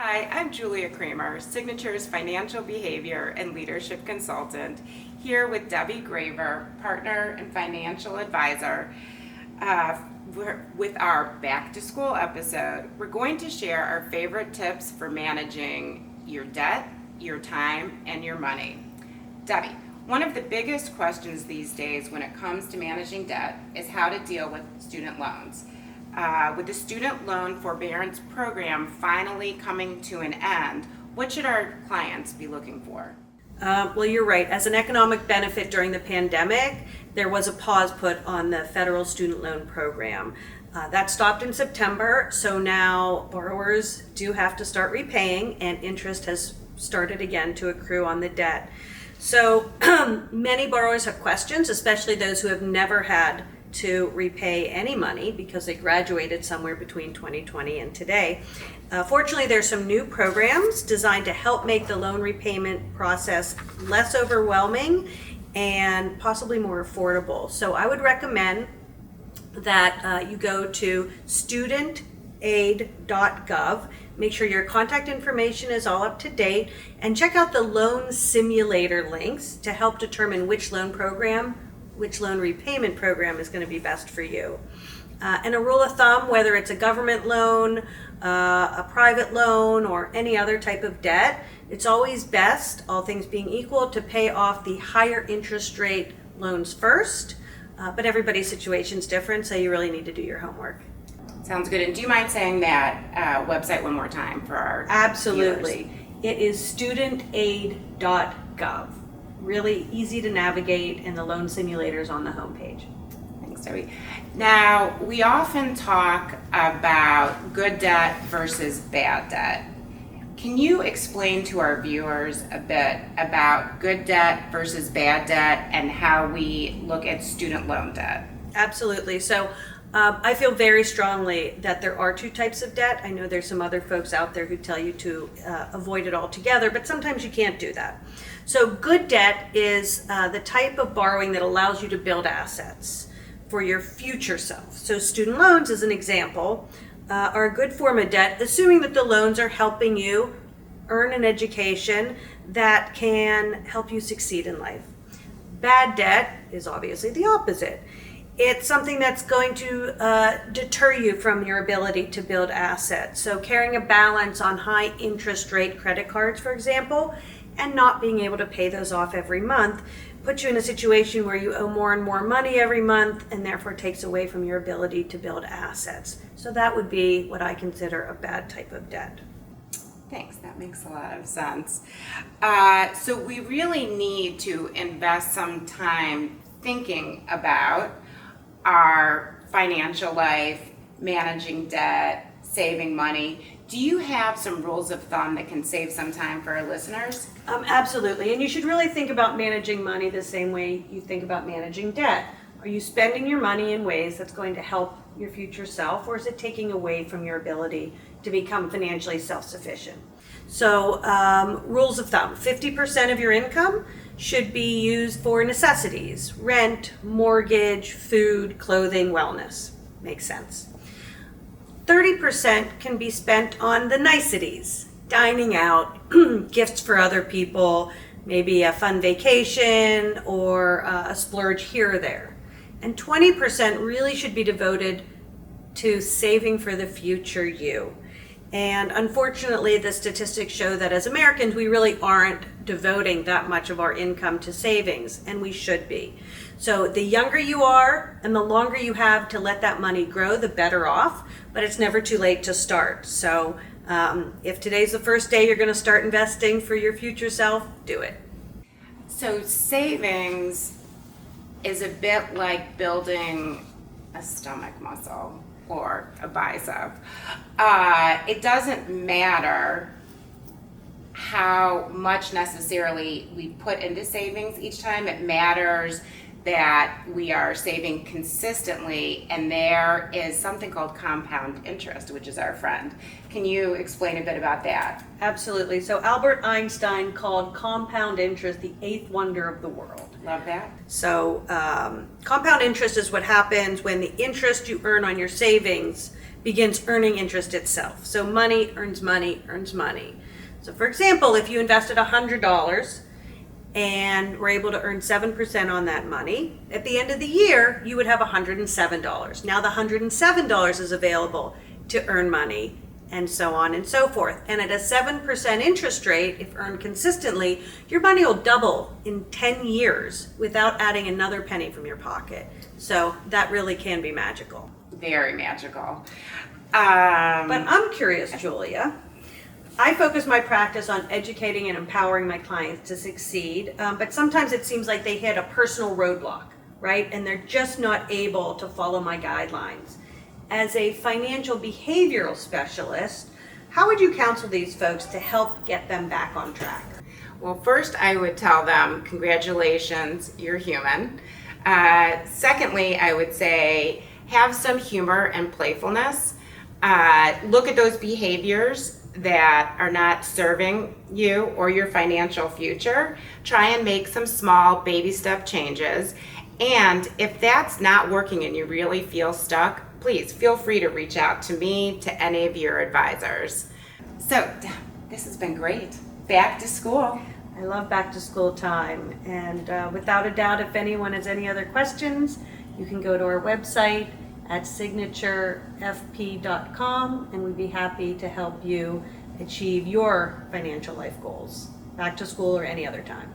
Hi, I'm Julia Kramer, Signature's financial behavior and leadership consultant, here with Debbie Graver, partner and financial advisor. With our back to school episode, we're going to share our favorite tips for managing your debt, your time, and your money. Debbie, one of the biggest questions these days when it comes to managing debt is how to deal with student loans. With the student loan forbearance program finally coming to an end, what should our clients be looking for? Well, you're right. As an economic benefit during the pandemic, there was a pause put on the federal student loan program. That stopped in September, so now borrowers do have to start repaying, and interest has started again to accrue on the debt. So many borrowers have questions, especially those who have never had to repay any money because they graduated somewhere between 2020 and today. Fortunately, there's some new programs designed to help make the loan repayment process less overwhelming and possibly more affordable. So I would recommend that you go to studentaid.gov, make sure your contact information is all up to date, and check out the loan simulator links to help determine which loan repayment program is going to be best for you. And a rule of thumb, whether it's a government loan, a private loan, or any other type of debt, it's always best, all things being equal, to pay off the higher interest rate loans first. But everybody's situation is different, so you really need to do your homework. Sounds good. And do you mind saying that website one more time for our Absolutely. viewers? It is studentaid.gov. Really easy to navigate, and the loan simulator's on the homepage. Thanks, Debbie. Now, we often talk about good debt versus bad debt. Can you explain to our viewers a bit about good debt versus bad debt and how we look at student loan debt? Absolutely. So I feel very strongly that there are two types of debt. I know there's some other folks out there who tell you to avoid it altogether, but sometimes you can't do that. So good debt is the type of borrowing that allows you to build assets for your future self. So student loans, as an example, are a good form of debt, assuming that the loans are helping you earn an education that can help you succeed in life. Bad debt is obviously the opposite. It's something that's going to deter you from your ability to build assets. So carrying a balance on high interest rate credit cards, for example, and not being able to pay those off every month puts you in a situation where you owe more and more money every month, and therefore takes away from your ability to build assets. So that would be what I consider a bad type of debt. Thanks, that makes a lot of sense. So we really need to invest some time thinking about our financial life, managing debt, saving money. Do you have some rules of thumb that can save some time for our listeners? Absolutely, and you should really think about managing money the same way you think about managing debt. Are you spending your money in ways that's going to help your future self, or is it taking away from your ability to become financially self-sufficient? So rules of thumb, 50% of your income should be used for necessities: rent, mortgage, food, clothing, wellness. Makes sense. 30% can be spent on the niceties: dining out, gifts for other people, maybe a fun vacation or a splurge here or there. And 20% really should be devoted to saving for the future you. And unfortunately, the statistics show that as Americans, we really aren't devoting that much of our income to savings, and we should be. So the younger you are and the longer you have to let that money grow, the better off, but it's never too late to start. So if today's the first day you're going to start investing for your future self, do it. So savings is a bit like building a stomach muscle or a bicep. It doesn't matter how much necessarily we put into savings each time. It matters that we are saving consistently, and there is something called compound interest, which is our friend. Can you explain a bit about that? Absolutely. So Albert Einstein called compound interest the eighth wonder of the world. Love that. So compound interest is what happens when the interest you earn on your savings begins earning interest itself. So money earns money earns money. So for example, if you invested $100 and were able to earn 7% on that money, at the end of the year, you would have $107. Now the $107 is available to earn money, and so on and so forth. And at a 7% interest rate, if earned consistently, your money will double in 10 years without adding another penny from your pocket. So that really can be magical. Very magical. But I'm curious, Julia. I focus my practice on educating and empowering my clients to succeed, but sometimes it seems like they hit a personal roadblock, right? And they're just not able to follow my guidelines. As a financial behavioral specialist, how would you counsel these folks to help get them back on track? Well, first I would tell them, congratulations, you're human. Secondly, I would say, have some humor and playfulness. Look at those behaviors that are not serving you or your financial future. Try and make some small baby step changes. And if that's not working and you really feel stuck, please feel free to reach out to me, to any of your advisors. So, this has been great. Back to school. I love back to school time. And without a doubt, if anyone has any other questions, you can go to our website at signaturefp.com, and we'd be happy to help you achieve your financial life goals, back to school or any other time.